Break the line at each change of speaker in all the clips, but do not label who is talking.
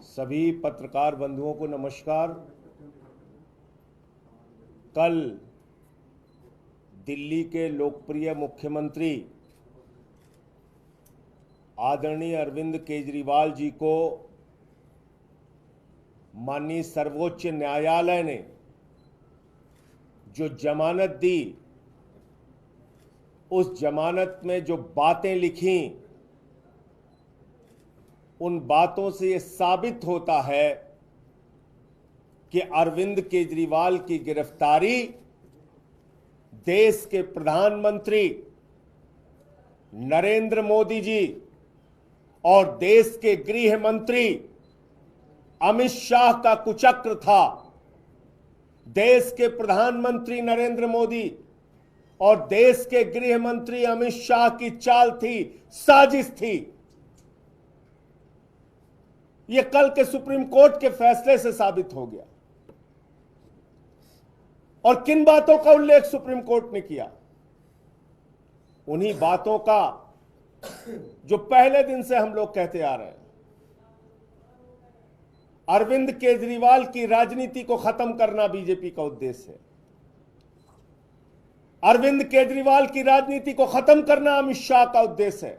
सभी पत्रकार बंधुओं को नमस्कार। कल दिल्ली के लोकप्रिय मुख्यमंत्री आदरणीय अरविंद केजरीवाल जी को माननीय सर्वोच्च न्यायालय ने जो जमानत दी, उस जमानत में जो बातें लिखी, उन बातों से ये साबित होता है कि अरविंद केजरीवाल की गिरफ्तारी देश के प्रधानमंत्री नरेंद्र मोदी जी और देश के गृह मंत्री अमित शाह का कुचक्र था। देश के प्रधानमंत्री नरेंद्र मोदी और देश के गृह मंत्री अमित शाह की चाल थी, साजिश थी। यह कल के सुप्रीम कोर्ट के फैसले से साबित हो गया। और किन बातों का उल्लेख सुप्रीम कोर्ट ने किया? उन्हीं बातों का जो पहले दिन से हम लोग कहते आ रहे हैं। अरविंद केजरीवाल की राजनीति को खत्म करना बीजेपी का उद्देश्य है। अरविंद केजरीवाल की राजनीति को खत्म करना अमित शाह का उद्देश्य है।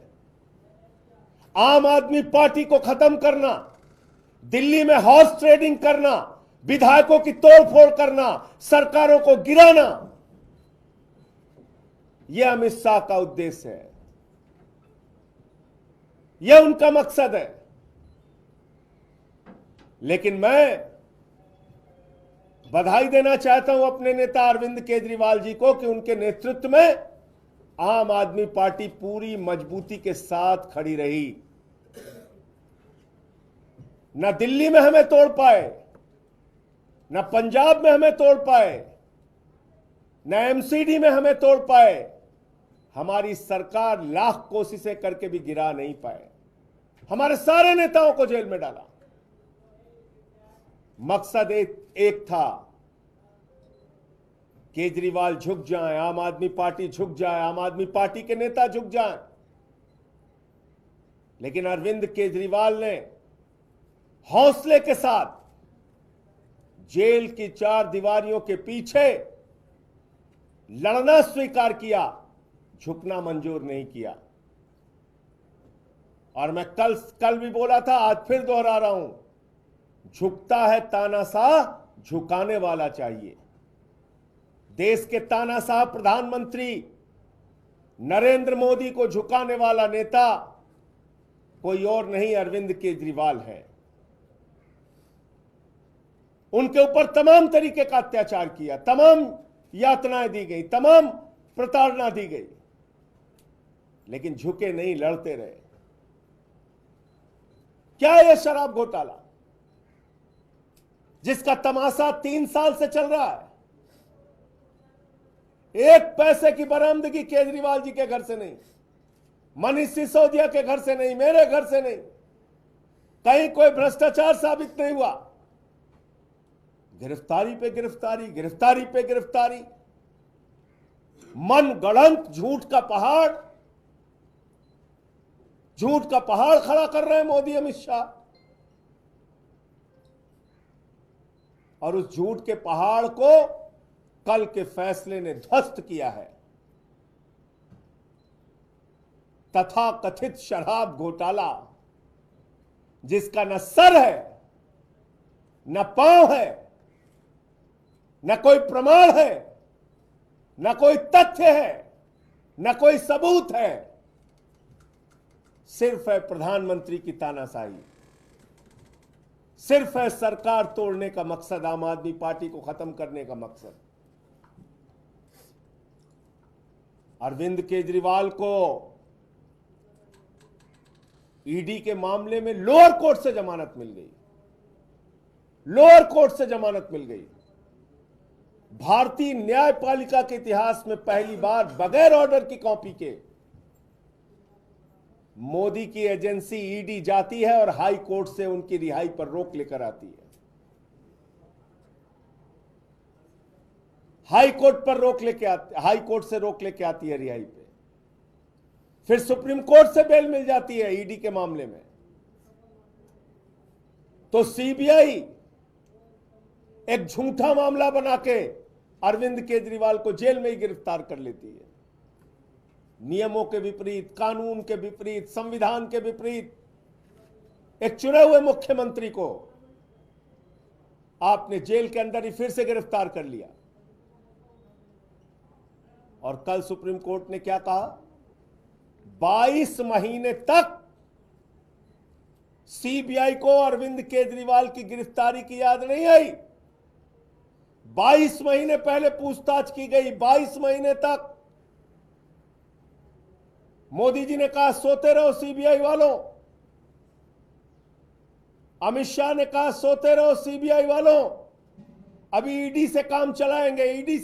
आम आदमी पार्टी को खत्म करना, दिल्ली में हॉर्स ट्रेडिंग करना, विधायकों की तोड़फोड़ करना, सरकारों को गिराना, यह अमित शाह का उद्देश्य है। यह उनका मकसद है। लेकिन मैं बधाई देना चाहता हूं अपने नेता अरविंद केजरीवाल जी को कि उनके नेतृत्व में आम आदमी पार्टी पूरी मजबूती के साथ खड़ी रही। न दिल्ली में हमें तोड़ पाए, न पंजाब में हमें तोड़ पाए, न एमसीडी में हमें तोड़ पाए। हमारी सरकार लाख कोशिशें करके भी गिरा नहीं पाए। हमारे सारे नेताओं को जेल में डाला। मकसद एक था, केजरीवाल झुक जाएं, आम आदमी पार्टी झुक जाए, आम आदमी पार्टी के नेता झुक जाएं। लेकिन अरविंद केजरीवाल ने हौसले के साथ जेल की चार दीवारियों के पीछे लड़ना स्वीकार किया, झुकना मंजूर नहीं किया। और मैं कल भी बोला था, आज फिर दोहरा रहा हूं, झुकता है तानाशाह, झुकाने वाला चाहिए। देश के तानाशाह प्रधानमंत्री नरेंद्र मोदी को झुकाने वाला नेता कोई और नहीं, अरविंद केजरीवाल है। उनके ऊपर तमाम तरीके का अत्याचार किया, तमाम यातनाएं दी गई, तमाम प्रताड़ना दी गई, लेकिन झुके नहीं, लड़ते रहे। क्या यह शराब घोटाला जिसका तमाशा 3 साल से चल रहा है? एक पैसे की बरामदगी केजरीवाल जी के घर से नहीं, मनीष सिसोदिया के घर से नहीं, मेरे घर से नहीं, कहीं कोई भ्रष्टाचार साबित नहीं हुआ। गिरफ्तारी पे गिरफ्तारी, गिरफ्तारी पे गिरफ्तारी, मन गढ़ंत झूठ का पहाड़ खड़ा कर रहे हैं मोदी अमित शाह। और उस झूठ के पहाड़ को कल के फैसले ने ध्वस्त किया है। तथाकथित शराब घोटाला जिसका न सर है, न पांव है, न कोई प्रमाण है, न कोई तथ्य है, न कोई सबूत है, सिर्फ है प्रधानमंत्री की तानाशाही, सिर्फ है सरकार तोड़ने का मकसद, आम आदमी पार्टी को खत्म करने का मकसद। अरविंद केजरीवाल को ईडी के मामले में लोअर कोर्ट से जमानत मिल गई। लोअर कोर्ट से जमानत मिल गई। भारतीय न्यायपालिका के इतिहास में पहली बार बगैर ऑर्डर की कॉपी के मोदी की एजेंसी ईडी जाती है और हाई कोर्ट से उनकी रिहाई पर रोक लेकर आती है। हाई कोर्ट से रोक लेके आती है रिहाई पे। फिर सुप्रीम कोर्ट से बेल मिल जाती है ईडी के मामले में। तो सीबीआई एक झूठा मामला बना के अरविंद केजरीवाल को जेल में ही गिरफ्तार कर लेती है। नियमों के विपरीत, कानून के विपरीत, संविधान के विपरीत एक चुने हुए मुख्यमंत्री को आपने जेल के अंदर ही फिर से गिरफ्तार कर लिया। और कल सुप्रीम कोर्ट ने क्या कहा? 22 महीने तक सीबीआई को अरविंद केजरीवाल की गिरफ्तारी की याद नहीं आई। 22 महीने पहले पूछताछ की गई, 22 महीने तक। मोदी जी ने कहा सोते रहो सीबीआई वालों, अमित शाह ने कहा सोते रहो सीबीआई वालों, अभी ईडी से काम चलाएंगे, ईडी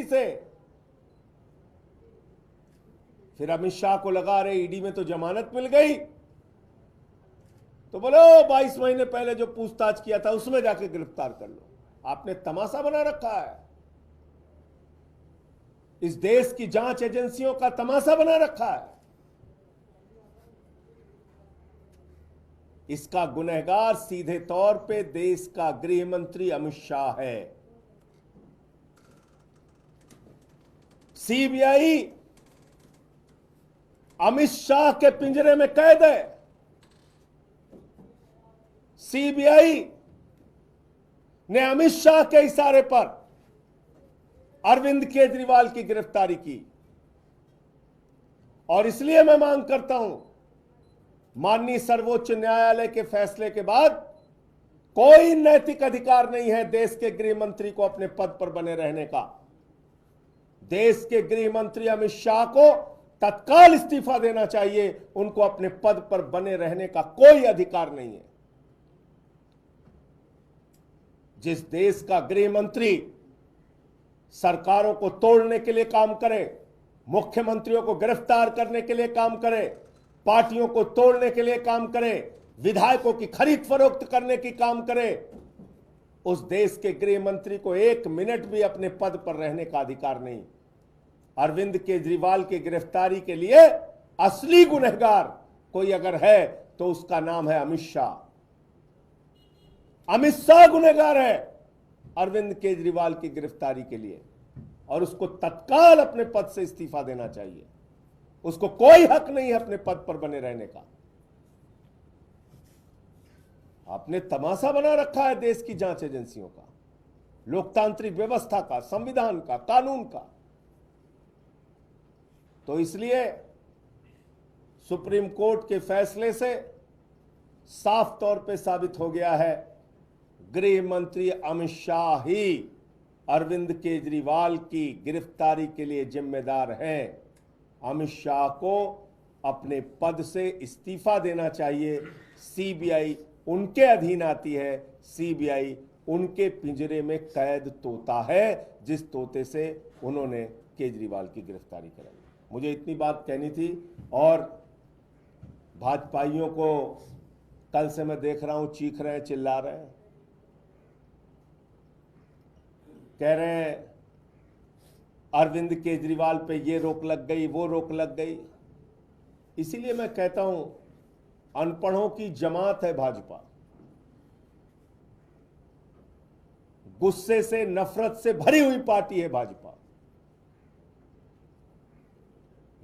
से। फिर अमित शाह को लगा रहे ईडी में तो जमानत मिल गई, तो बोलो 22 महीने पहले जो पूछताछ किया था उसमें जाके गिरफ्तार कर लो। आपने तमाशा बना रखा है, इस देश की जांच एजेंसियों का तमाशा बना रखा है। इसका गुनहगार सीधे तौर पे देश का गृह मंत्री अमित शाह है। सीबीआई अमित शाह के पिंजरे में कैद है। सीबीआई ने अमित शाह के इशारे पर अरविंद केजरीवाल की गिरफ्तारी की। और इसलिए मैं मांग करता हूं, माननीय सर्वोच्च न्यायालय के फैसले के बाद कोई नैतिक अधिकार नहीं है देश के गृह मंत्री को अपने पद पर बने रहने का। देश के गृह मंत्री अमित शाह को तत्काल इस्तीफा देना चाहिए। उनको अपने पद पर बने रहने का कोई अधिकार नहीं है। जिस देश का गृह मंत्री सरकारों को तोड़ने के लिए काम करे, मुख्यमंत्रियों को गिरफ्तार करने के लिए काम करे, पार्टियों को तोड़ने के लिए काम करे, विधायकों की खरीद फरोख्त करने की काम करे, उस देश के गृह मंत्री को 1 मिनट भी अपने पद पर रहने का अधिकार नहीं। अरविंद केजरीवाल की गिरफ्तारी के लिए असली गुनहगार कोई अगर है तो उसका नाम है अमित शाह। अमित शाह गुनहगार है अरविंद केजरीवाल की गिरफ्तारी के लिए, और उसको तत्काल अपने पद से इस्तीफा देना चाहिए। उसको कोई हक नहीं है अपने पद पर बने रहने का। आपने तमाशा बना रखा है देश की जांच एजेंसियों का, लोकतांत्रिक व्यवस्था का, संविधान का, कानून का। तो इसलिए सुप्रीम कोर्ट के फैसले से साफ तौर पे साबित हो गया है, गृह मंत्री अमित शाह ही अरविंद केजरीवाल की गिरफ्तारी के लिए जिम्मेदार हैं। अमित शाह को अपने पद से इस्तीफा देना चाहिए। सीबीआई उनके अधीन आती है, सीबीआई उनके पिंजरे में कैद तोता है, जिस तोते से उन्होंने केजरीवाल की गिरफ्तारी कराई। मुझे इतनी बात कहनी थी। और भाजपाइयों को कल से मैं देख रहा हूं चीख रहे हैं, चिल्ला रहे हैं, कह रहे हैं अरविंद केजरीवाल पे ये रोक लग गई, वो रोक लग गई। इसीलिए मैं कहता हूं अनपढ़ों की जमात है भाजपा, गुस्से से, नफरत से भरी हुई पार्टी है भाजपा।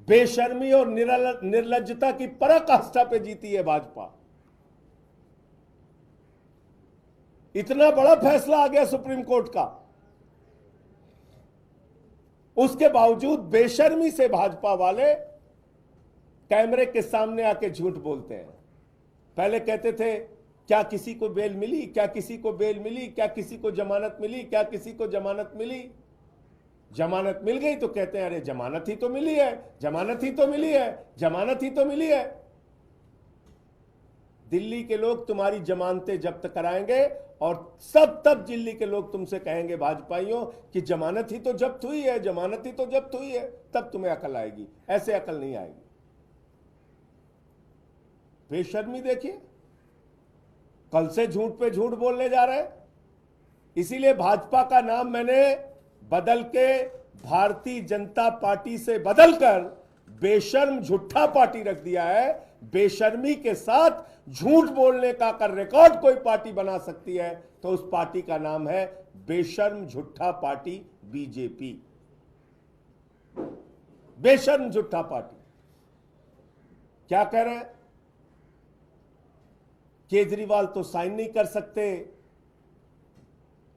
बेशर्मी और निर्लज्जता की पराकाष्ठा पे जीती है भाजपा। इतना बड़ा फैसला आ गया सुप्रीम कोर्ट का, उसके बावजूद बेशर्मी से भाजपा वाले कैमरे के सामने आके झूठ बोलते हैं। पहले कहते थे क्या किसी को बेल मिली, क्या किसी को बेल मिली, क्या किसी को जमानत मिली, क्या किसी को जमानत मिली। जमानत मिल गई तो कहते हैं अरे जमानत ही तो मिली है, जमानत ही तो मिली है, जमानत ही तो मिली है। दिल्ली के लोग तुम्हारी जमानतें जब्त कराएंगे और सब तब दिल्ली के लोग तुमसे कहेंगे भाजपाइयों कि जमानत ही तो जब्त हुई है, जमानत ही तो जब्त हुई है, तब तुम्हें अकल आएगी। ऐसे अकल नहीं आएगी। बेशर्मी देखिए, कल से झूठ पे झूठ बोलने जा रहे हैं। इसीलिए भाजपा का नाम मैंने बदल के भारतीय जनता पार्टी से बदलकर बेशर्म झूठा पार्टी रख दिया है, बेशर्मी के साथ झूठ बोलने का अगर रिकॉर्ड कोई पार्टी बना सकती है तो उस पार्टी का नाम है बेशर्म झूठा पार्टी बीजेपी। बेशर्म झूठा पार्टी। क्या कह रहे हैं? केजरीवाल तो साइन नहीं कर सकते,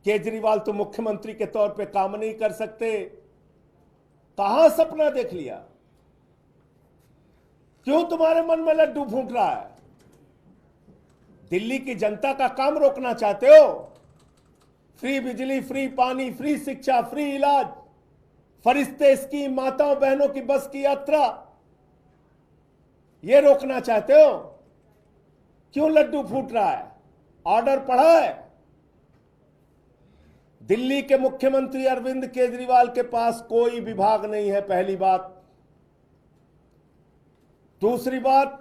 केजरीवाल तो मुख्यमंत्री के तौर पे काम नहीं कर सकते। कहां सपना देख लिया? क्यों तुम्हारे मन में लड्डू फूट रहा है? दिल्ली की जनता का काम रोकना चाहते हो? फ्री बिजली, फ्री पानी, फ्री शिक्षा, फ्री इलाज, फरिश्ते स्कीम, माताओं बहनों की बस की यात्रा, यह रोकना चाहते हो? क्यों लड्डू फूट रहा है? ऑर्डर पढ़ा है? दिल्ली के मुख्यमंत्री अरविंद केजरीवाल के पास कोई विभाग नहीं है, पहली बात। दूसरी बात,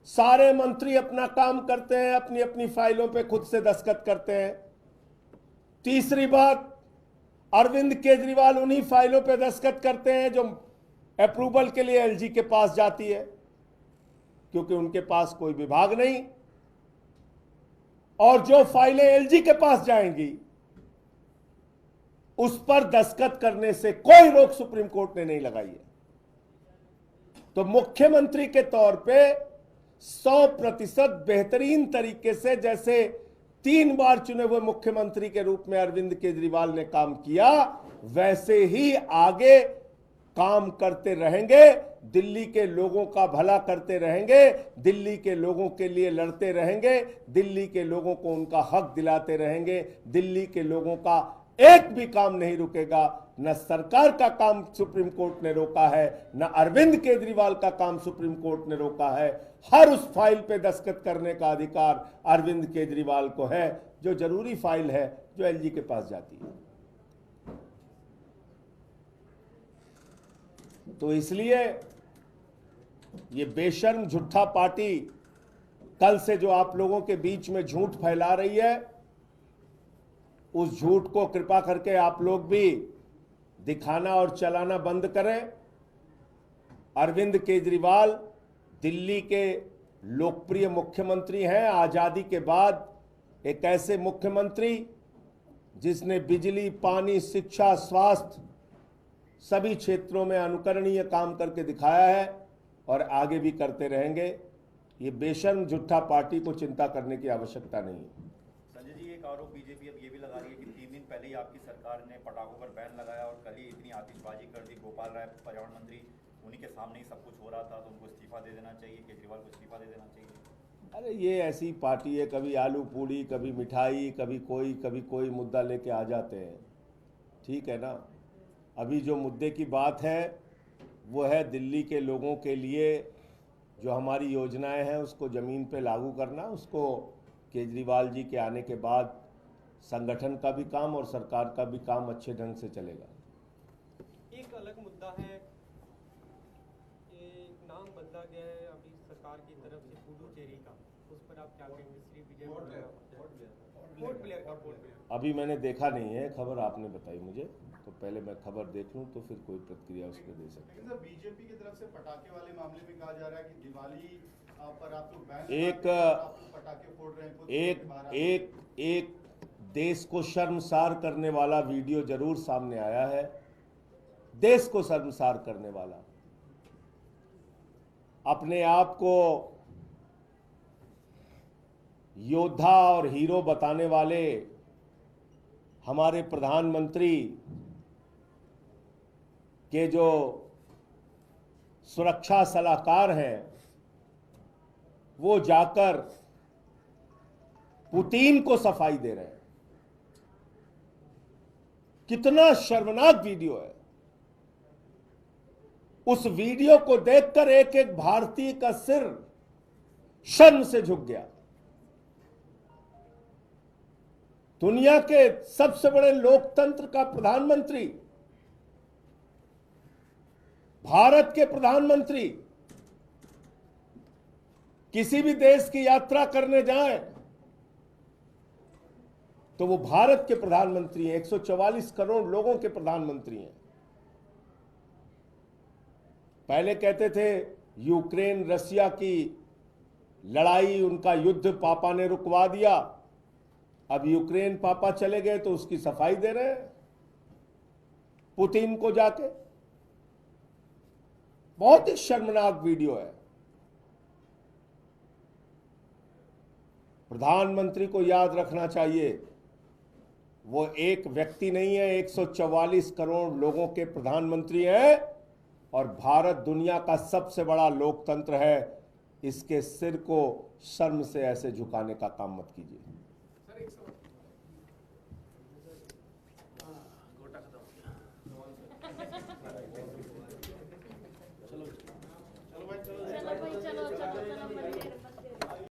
सारे मंत्री अपना काम करते हैं, अपनी अपनी फाइलों पे खुद से दस्तखत करते हैं। तीसरी बात, अरविंद केजरीवाल उन्हीं फाइलों पे दस्तखत करते हैं जो अप्रूवल के लिए एलजी के पास जाती है, क्योंकि उनके पास कोई विभाग नहीं। और जो फाइलें एलजी के पास जाएंगी उस पर दस्तखत करने से कोई रोक सुप्रीम कोर्ट ने नहीं लगाई है। तो मुख्यमंत्री के तौर पे 100% बेहतरीन तरीके से, जैसे 3 बार चुने हुए मुख्यमंत्री के रूप में अरविंद केजरीवाल ने काम किया, वैसे ही आगे काम करते रहेंगे। दिल्ली के लोगों का भला करते रहेंगे, दिल्ली के लोगों के लिए लड़ते रहेंगे, दिल्ली के लोगों को उनका हक दिलाते रहेंगे। दिल्ली के लोगों का एक भी काम नहीं रुकेगा। न सरकार का काम सुप्रीम कोर्ट ने रोका है, न अरविंद केजरीवाल का काम सुप्रीम कोर्ट ने रोका है। हर उस फाइल पे दस्तखत करने का अधिकार अरविंद केजरीवाल को है जो जरूरी फाइल है, जो एलजी के पास जाती है। तो इसलिए ये बेशर्म झूठा पार्टी कल से जो आप लोगों के बीच में झूठ फैला रही है, उस झूठ को कृपा करके आप लोग भी दिखाना और चलाना बंद करें। अरविंद केजरीवाल दिल्ली के लोकप्रिय मुख्यमंत्री हैं। आजादी के बाद एक ऐसे मुख्यमंत्री जिसने बिजली, पानी, शिक्षा, स्वास्थ्य सभी क्षेत्रों में अनुकरणीय काम करके दिखाया है और आगे भी करते रहेंगे। ये बेशर्म झूठा पार्टी को चिंता करने की आवश्यकता नहीं है।
संजय जी, एक आरोप बीजेपी अब ये भी लगा रही है कि 3 दिन पहले ही आपकी सरकार ने पटाखों पर बैन लगाया और कल ही इतनी आतिशबाजी कर दी। गोपाल राय पर्यावरण मंत्री, उन्हीं के सामने ही सब कुछ हो रहा था, तो उनको इस्तीफा दे देना चाहिए, केजरीवाल को इस्तीफा दे देना चाहिए।
अरे ये ऐसी पार्टी है, कभी आलू पूड़ी, कभी मिठाई, कभी कोई मुद्दा लेके आ जाते हैं। ठीक है ना। अभी जो मुद्दे की बात है वो है दिल्ली के लोगों के लिए जो हमारी योजनाएं हैं उसको ज़मीन पे लागू करना। उसको केजरीवाल जी के आने के बाद संगठन का भी काम और सरकार का भी काम अच्छे ढंग से चलेगा।
एक अलग मुद्दा है, ये नाम बदला गया है अभी सरकार की तरफ से पुडुचेरी का, उस पर आप क्या कहेंगे? श्री विजय पोर्ट ब्लेयर का
अभी मैंने देखा नहीं है खबर, आपने बताई मुझे, तो पहले मैं खबर देख लूं तो फिर कोई प्रतिक्रिया उस पर दे सकते हैं।
बीजेपी की तरफ से पटाखे वाले मामले में कहा जा रहा है कि दिवाली पर आप लोग बैन पटाखे फोड़ रहे हैं।
एक देश को शर्मसार करने वाला वीडियो जरूर सामने आया है, देश को शर्मसार करने वाला। अपने आप को योद्धा और हीरो बताने वाले हमारे प्रधानमंत्री के जो सुरक्षा सलाहकार हैं वो जाकर पुतिन को सफाई दे रहे हैं। कितना शर्मनाक वीडियो है। उस वीडियो को देखकर एक एक भारतीय का सिर शर्म से झुक गया। दुनिया के सबसे बड़े लोकतंत्र का प्रधानमंत्री, भारत के प्रधानमंत्री किसी भी देश की यात्रा करने जाएं तो वो भारत के प्रधानमंत्री हैं, 144 करोड़ लोगों के प्रधानमंत्री हैं। पहले कहते थे यूक्रेन रसिया की लड़ाई, उनका युद्ध पापा ने रुकवा दिया। अब यूक्रेन पापा चले गए तो उसकी सफाई दे रहे हैं पुतिन को जाके। बहुत ही शर्मनाक वीडियो है। प्रधानमंत्री को याद रखना चाहिए, वो एक व्यक्ति नहीं है, 144 करोड़ लोगों के प्रधानमंत्री हैं और भारत दुनिया का सबसे बड़ा लोकतंत्र है। इसके सिर को शर्म से ऐसे झुकाने का काम मत कीजिए।